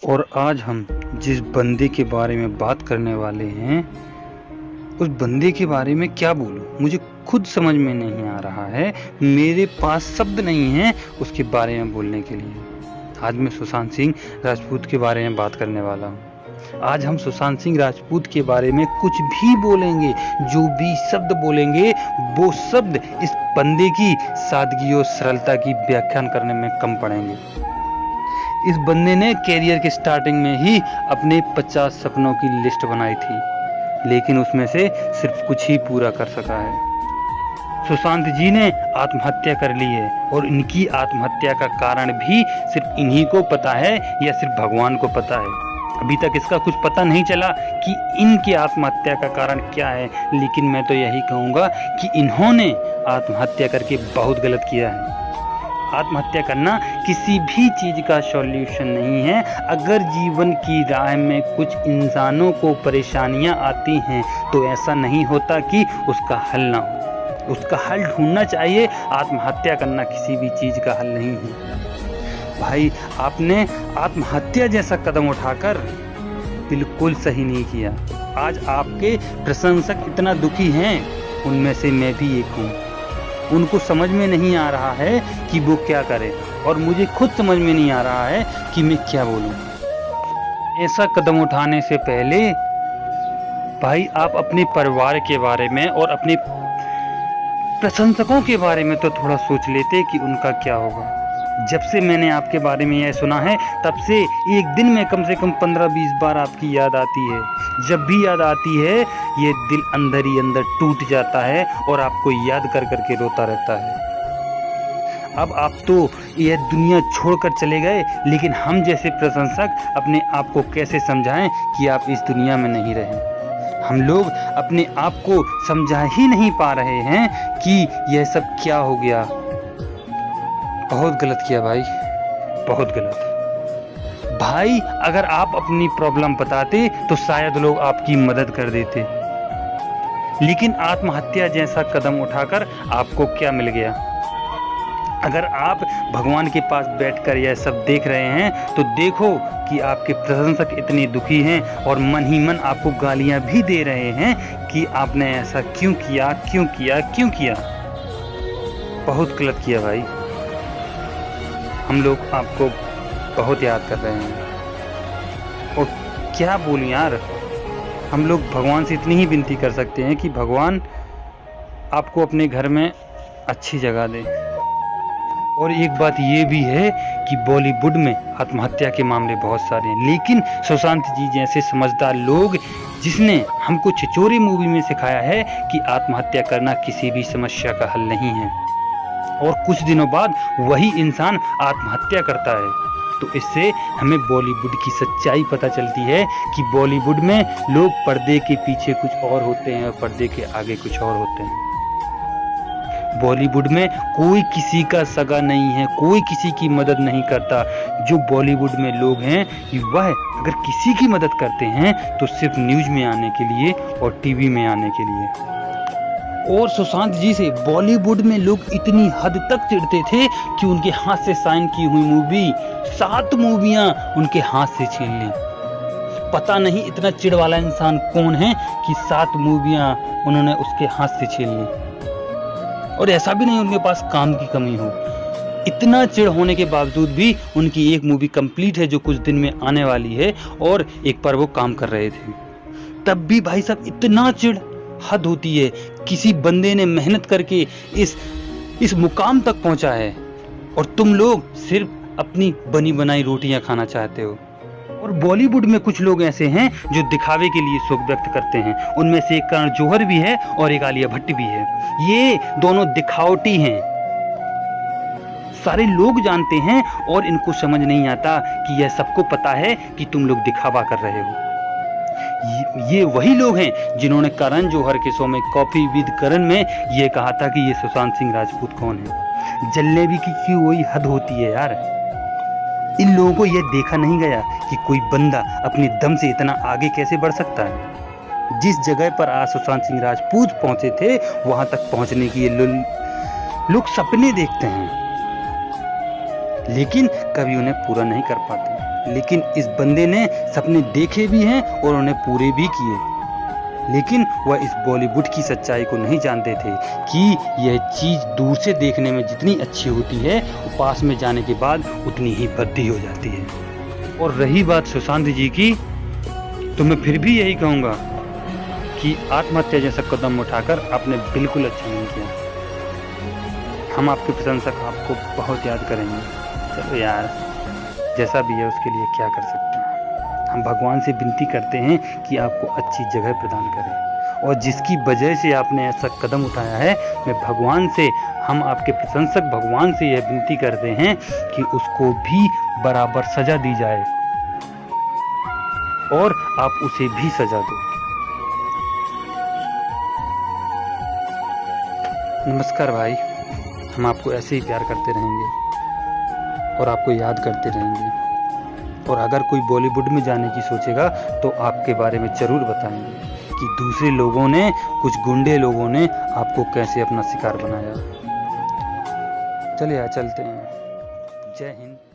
और आज हम जिस बंदे के बारे में बात करने वाले हैं, उस बंदे के बारे में क्या बोलूं, मुझे खुद समझ में नहीं आ रहा है। मेरे पास शब्द नहीं है उसके बारे में बोलने के लिए। आज मैं सुशांत सिंह राजपूत के बारे में बात करने वाला हूं। आज हम सुशांत सिंह राजपूत के बारे में कुछ भी बोलेंगे, जो भी शब्द बोलेंगे वो शब्द इस बंदे की सादगी और सरलता की व्याख्यान करने में कम पड़ेंगे। इस बंदे ने कैरियर के स्टार्टिंग में ही अपने 50 सपनों की लिस्ट बनाई थी, लेकिन उसमें से सिर्फ कुछ ही पूरा कर सका है। सुशांत जी ने आत्महत्या कर ली है और इनकी आत्महत्या का कारण भी सिर्फ इन्हीं को पता है या सिर्फ भगवान को पता है। अभी तक इसका कुछ पता नहीं चला कि इनकी आत्महत्या का कारण क्या है, लेकिन मैं तो यही कहूँगा कि इन्होंने आत्महत्या करके बहुत गलत किया है। आत्महत्या करना किसी भी चीज का सॉल्यूशन नहीं है। अगर जीवन की राह में कुछ इंसानों को परेशानियां आती हैं तो ऐसा नहीं होता कि उसका हल ना हो, उसका हल ढूंढना चाहिए। आत्महत्या करना किसी भी चीज का हल नहीं है। भाई, आपने आत्महत्या जैसा कदम उठाकर बिल्कुल सही नहीं किया। आज आपके प्रशंसक इतना दुखी हैं, उनमें से मैं भी एक हूँ। उनको समझ में नहीं आ रहा है कि वो क्या करे, और मुझे खुद समझ में नहीं आ रहा है कि मैं क्या बोलूं। ऐसा कदम उठाने से पहले भाई आप अपने परिवार के बारे में और अपने प्रशंसकों के बारे में तो थोड़ा सोच लेते कि उनका क्या होगा। जब से मैंने आपके बारे में यह सुना है, तब से एक दिन में कम से कम 15-20 बार आपकी याद आती है। जब भी याद आती है, ये दिल अंदर ही अंदर टूट जाता है और आपको याद कर करके रोता रहता है। अब आप तो यह दुनिया छोड़कर चले गए, लेकिन हम जैसे प्रशंसक अपने आप को कैसे समझाएं कि आप इस दुनिया में नहीं रहे। हम लोग अपने आप को समझा ही नहीं पा रहे हैं कि यह सब क्या हो गया। बहुत गलत किया भाई, बहुत गलत। भाई, अगर आप अपनी प्रॉब्लम बताते तो शायद लोग आपकी मदद कर देते, लेकिन आत्महत्या जैसा कदम उठाकर आपको क्या मिल गया? अगर आप भगवान के पास बैठकर यह सब देख रहे हैं तो देखो कि आपके प्रशंसक इतने दुखी हैं और मन ही मन आपको गालियां भी दे रहे हैं कि आपने ऐसा क्यों किया, क्यों किया, क्यों किया। बहुत गलत किया भाई। हम लोग आपको बहुत याद कर रहे हैं। और क्या बोलूं यार, हम लोग भगवान से इतनी ही विनती कर सकते हैं कि भगवान आपको अपने घर में अच्छी जगह दे। और एक बात ये भी है कि बॉलीवुड में आत्महत्या के मामले बहुत सारे हैं, लेकिन सुशांत जी जैसे समझदार लोग, जिसने हमको छिछोरे मूवी में सिखाया है कि आत्महत्या करना किसी भी समस्या का हल नहीं है, और कुछ दिनों बाद वही इंसान आत्महत्या करता है, तो इससे हमें बॉलीवुड की सच्चाई पता चलती है कि बॉलीवुड में लोग पर्दे के पीछे कुछ और होते हैं और पर्दे के आगे कुछ और होते हैं। बॉलीवुड में कोई किसी का सगा नहीं है, कोई किसी की मदद नहीं करता। जो बॉलीवुड में लोग हैं, वह अगर किसी की मदद करते हैं तो सिर्फ न्यूज में आने के लिए और टीवी में आने के लिए। और सुशांत जी से बॉलीवुड में लोग इतनी हद तक चिढ़ते थे कि उनके हाथ से साइन की हुई मूवी 7 मूवियां उनके हाथ से छीन ली। पता नहीं इतना चिढ़ वाला इंसान कौन है कि 7 मूवियां उन्होंने उसके हाथ से छीन ली। और ऐसा भी नहीं उनके पास काम की कमी हो, इतना चिढ़ होने के बावजूद भी उनकी एक मूवी कंप्लीट है जो कुछ दिन में आने वाली है, और एक पर वो काम कर रहे थे। तब भी भाई साहब इतना चिढ़, हद होती है। किसी बंदे ने मेहनत करके इस मुकाम तक पहुंचा है, और तुम लोग सिर्फ अपनी बनी बनाई रोटियां खाना चाहते हो। और बॉलीवुड में कुछ लोग ऐसे हैं जो दिखावे के लिए शोक व्यक्त करते हैं। उनमें से एक करण जौहर भी है और एक आलिया भट्ट भी है। ये दोनों दिखावटी हैं, सारे लोग जानते हैं, और इनको समझ नहीं आता कि यह सबको पता है कि तुम लोग दिखावा कर रहे हो। ये वही लोग हैं जिन्होंने करण जौहर के शो में कॉफी विद करण में ये कहा था कि ये सुशांत सिंह राजपूत कौन है। जलने भी की वही हद होती है यार। इन लोगों को यह देखा नहीं गया कि कोई बंदा अपने दम से इतना आगे कैसे बढ़ सकता है। जिस जगह पर आज सुशांत सिंह राजपूत पहुंचे थे, वहां तक पहुंचने की लोग सपने देखते हैं, लेकिन कभी उन्हें पूरा नहीं कर पाते। लेकिन इस बंदे ने सपने देखे भी हैं और उन्हें पूरे भी किए। लेकिन वह इस बॉलीवुड की सच्चाई को नहीं जानते थे कि यह चीज़ दूर से देखने में जितनी अच्छी होती है, वो पास में जाने के बाद उतनी ही भद्दी हो जाती है। और रही बात सुशांत जी की, तो मैं फिर भी यही कहूँगा कि आत्महत्या जैसा कदम उठाकर आपने बिल्कुल अच्छा नहीं किया। हम आपके प्रशंसक आपको बहुत याद करेंगे। चलो यार, जैसा भी है उसके लिए क्या कर सकते हैं। हम भगवान से विनती करते हैं कि आपको अच्छी जगह प्रदान करें, और जिसकी वजह से आपने ऐसा कदम उठाया है, मैं भगवान से, हम आपके प्रशंसक भगवान से यह विनती करते हैं कि उसको भी बराबर सजा दी जाए और आप उसे भी सजा दो। नमस्कार भाई, हम आपको ऐसे ही प्यार करते रहेंगे और आपको याद करते रहेंगे। और अगर कोई बॉलीवुड में जाने की सोचेगा तो आपके बारे में ज़रूर बताएंगे कि दूसरे लोगों ने, कुछ गुंडे लोगों ने आपको कैसे अपना शिकार बनाया। चलिए चलते हैं। जय हिंद।